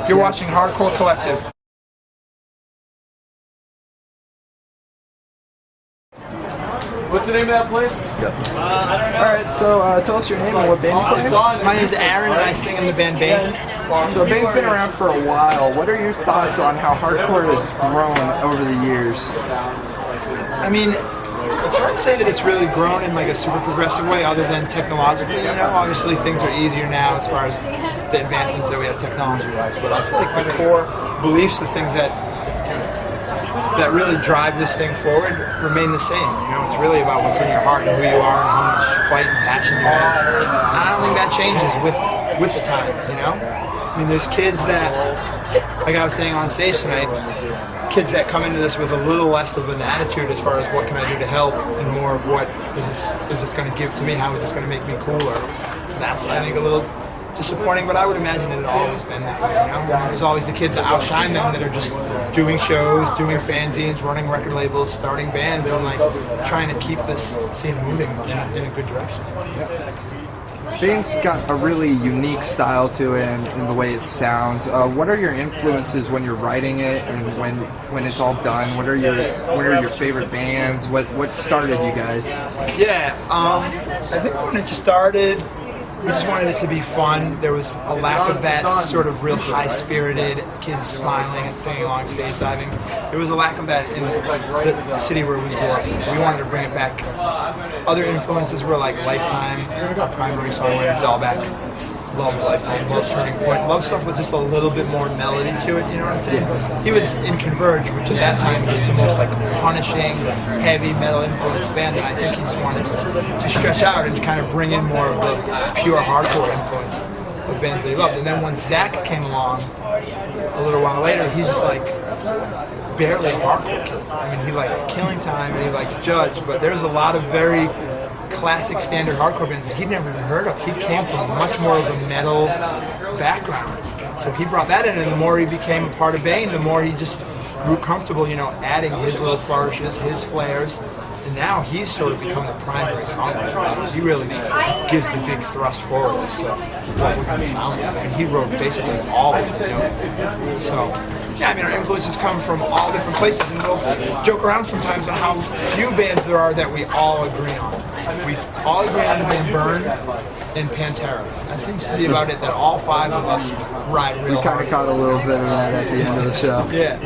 You're watching Hardcore Collective. What's the name of that place? Alright, so tell us your name and what band you play in. My name is Aaron and I sing in the band Bane. So Bane's been around for a while. What are your thoughts on how hardcore has grown over the years? I mean, it's hard to say that it's really grown in like a super progressive way other than technologically, you know. Obviously things are easier now as far as the advancements that we have technology-wise, but I feel like the core beliefs, the things that really drive this thing forward remain the same. You know, it's really about what's in your heart and who you are and how much fight and passion you have. I don't think that changes with the times, you know? I mean, there's kids that, like I was saying on stage tonight, kids that come into this with a little less of an attitude as far as what can I do to help and more of what is this going to give to me, how is this going to make me cooler. That's, I think, a little disappointing, but I would imagine it had always been that way, you know? And there's always the kids that outshine them that are just doing shows, doing fanzines, running record labels, starting bands, and like trying to keep this scene moving in a good direction. Bane's got a really unique style to it and the way it sounds. What are your influences when you're writing it and when it's all done? What are your favorite bands? What started you guys? Yeah, I think when it started, we just wanted it to be fun. There was a lack of that sort of real high-spirited kids smiling and singing along stage diving. There was a lack of that in the city where we grew up, so we wanted to bring it back. Other influences were like Lifetime, our primary songwriter, Dahlback, loved Lifetime, loved Turning Point, loved stuff with just a little bit more melody to it, you know what I'm saying? He was in Converge, which at that time was just the most like punishing, heavy metal influenced band, and I think he just wanted to stretch out and kind of bring in more of the pure hardcore influence of bands that he loved. And then when Zach came along a little while later, he's just like barely a hardcore kid. I mean, he liked Killing Time and he liked Judge, but there's a lot of very classic standard hardcore bands that he'd never even heard of. He came from much more of a metal background. So he brought that in, and the more he became a part of Bane, the more he just grew comfortable, you know, adding his little flourishes, his flares. And now he's sort of become the primary songwriter. He really gives the big thrust forward as to what we're going to sound like. And he wrote basically all of it, you know. So, yeah, I mean, our influences come from all different places, and we'll joke around sometimes on how few bands there are that we all agree on. We all agree on the band Burn and Pantera. That seems to be about it, that all five of us ride real hard. We kind of caught a little bit of that at the end of the show. Yeah.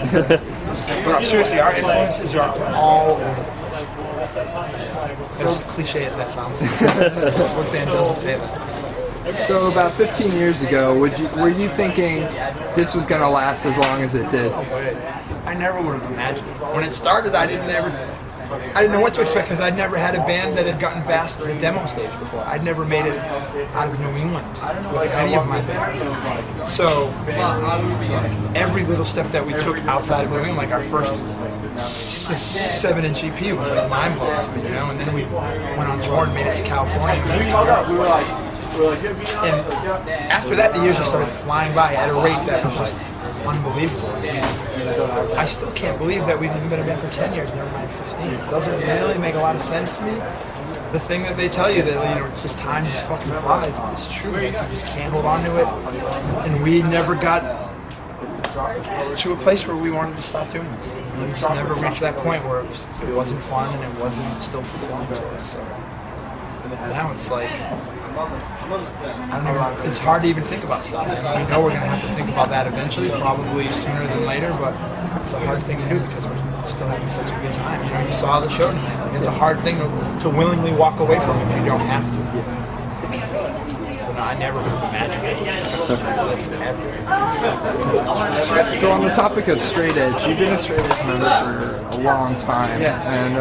But seriously, our influences are all over the place. As cliche as that sounds, what band doesn't say that? So about 15 years ago, were you thinking this was going to last as long as it did? No way. I never would have imagined. When it started, I didn't know what to expect because I'd never had a band that had gotten past the demo stage before. I'd never made it out of New England with any of my bands. So every little step that we took outside of New England, like our first 7-inch EP was like mind-blowing to me, you know. And then we went on tour and made it to California. And after that, the years just started flying by at a rate that was just unbelievable. I still can't believe that we've even been a band for 10 years, never mind 15. It doesn't really make a lot of sense to me. The thing that they tell you that, you know, it's just time just fucking flies. It's true. Like, you just can't hold on to it. And we never got to a place where we wanted to stop doing this. We just never reached that point where it wasn't fun and it wasn't still fulfilling to us. So now it's like, I don't know, it's hard to even think about stopping. We know we're going to have to think about that eventually, probably sooner than later, but it's a hard thing to do because we're still having such a good time. You know, you saw the show tonight. It's a hard thing to willingly walk away from if you don't have to. But I never would have imagined this ever. So on the topic of straight edge, you've been a straight edge member for a long time. Yeah. And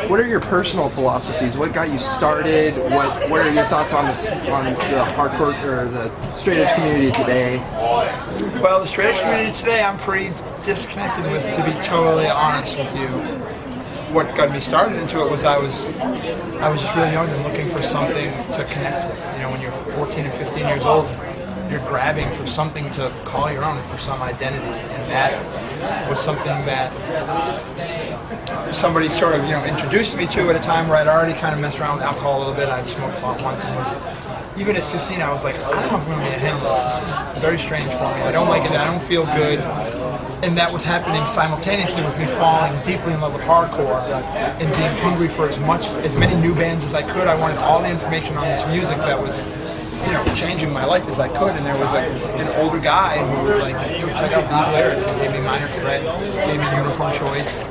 what are your personal philosophies? What got you started? What are your thoughts on the hardcore or the straight edge community today? Well, the straight edge community today, I'm pretty disconnected with, to be totally honest with you. What got me started into it was I was just really young and looking for something to connect with. You know, when you're 14 and 15 years old, you're grabbing for something to call your own, for some identity, and that was something that somebody sort of, you know, introduced me to at a time where I'd already kind of messed around with alcohol a little bit. I'd smoked pot once and was even at 15, I was like, I don't know if I'm going to be able to handle this. This is very strange for me. I don't like it. I don't feel good. And that was happening simultaneously with me falling deeply in love with hardcore and being hungry for as many new bands as I could. I wanted all the information on this music that was, changing my life as I could. And there was an older guy who was like, check out these lyrics. He gave me Minor Threat, gave me Uniform Choice.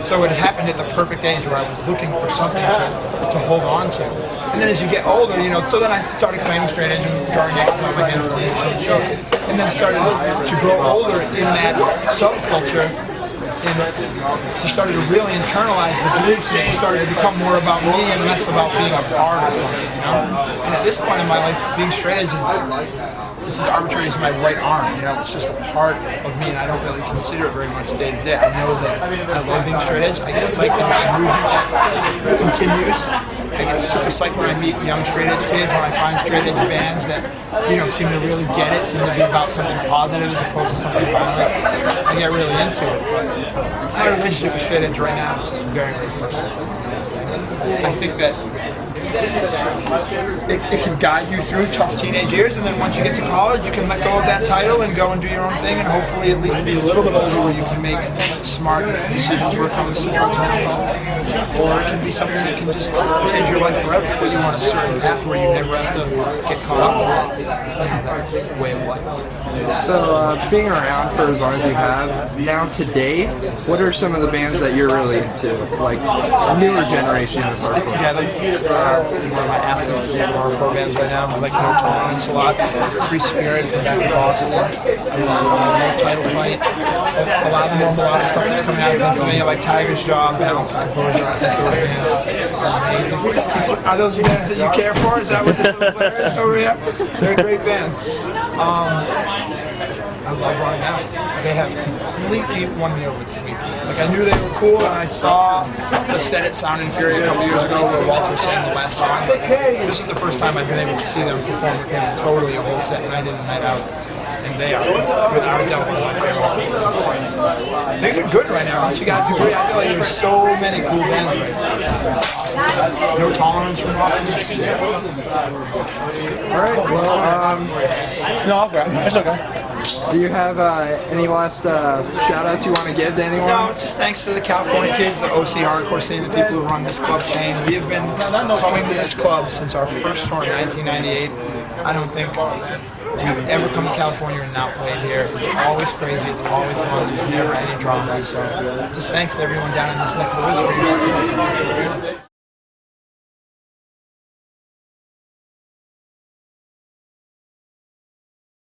So it happened at the perfect age where I was looking for something to hold on to. And then as you get older, so then I started claiming straight edge and drawing X's on my hands going to shows. And then started to grow older in that subculture. And just started to really internalize the beliefs, and it started to become more about me and less about being a part of something, And at this point in my life, being straight edge is as arbitrary as my right arm, It's just a part of me, and I don't really consider it very much day to day. I know that I love being straight edge. I get psyched when the movement that continues. I get super psyched when I meet young straight edge kids, when I find straight edge bands that, seem to really get it, seem to be about something positive as opposed to something violent. I get really into it. But my relationship with straight edge right now is just very, very personal. I think that it can guide you through tough teenage years, and then once you get to college, you can let go of that title and go and do your own thing, and hopefully at least be a little bit older where you can make smart decisions where it comes to or it can be something that can just change your life forever, put you on a certain path where you never have to get caught up with that way of life. So, being around for as long as you have, now today, what are some of the bands that you're really into? Like, newer generation of Stick hardcore? Together, one of my absolute favorite hardcore bands right now. I like No Tolerance a lot. Free Spirit from back in Boston. No Title Fight. A lot of the more melodic stuff that's coming out of Pennsylvania, like Tiger's Jaw, Balance and Composure. I think those bands are amazing. Are those bands that you care for? Is that what this little player is over here? They're great bands. I love Running Out. They have completely won me over with this music. Like, I knew they were cool, and I saw the set at Sound and Fury a couple years ago where Walter sang the last song. This is the first time I've been able to see them perform with him totally a whole set, night in and night out. And they are, without a doubt, one of my favorite. Things are good right now. Don't you guys agree? I feel like there's so many cool bands right now. No Tolerance from Boston. Shit. Alright, well, No, I'll grab it. It's okay. do you have any last shout-outs you want to give to anyone? No, just thanks to the California kids, the OC hardcore scene, the people who run this club chain. We have been coming to this club since our first tour in 1998. I don't think we've ever come to California and not played here. It's always crazy, it's always fun, there's never any drama. So just thanks to everyone down in this neck of the woods for your support.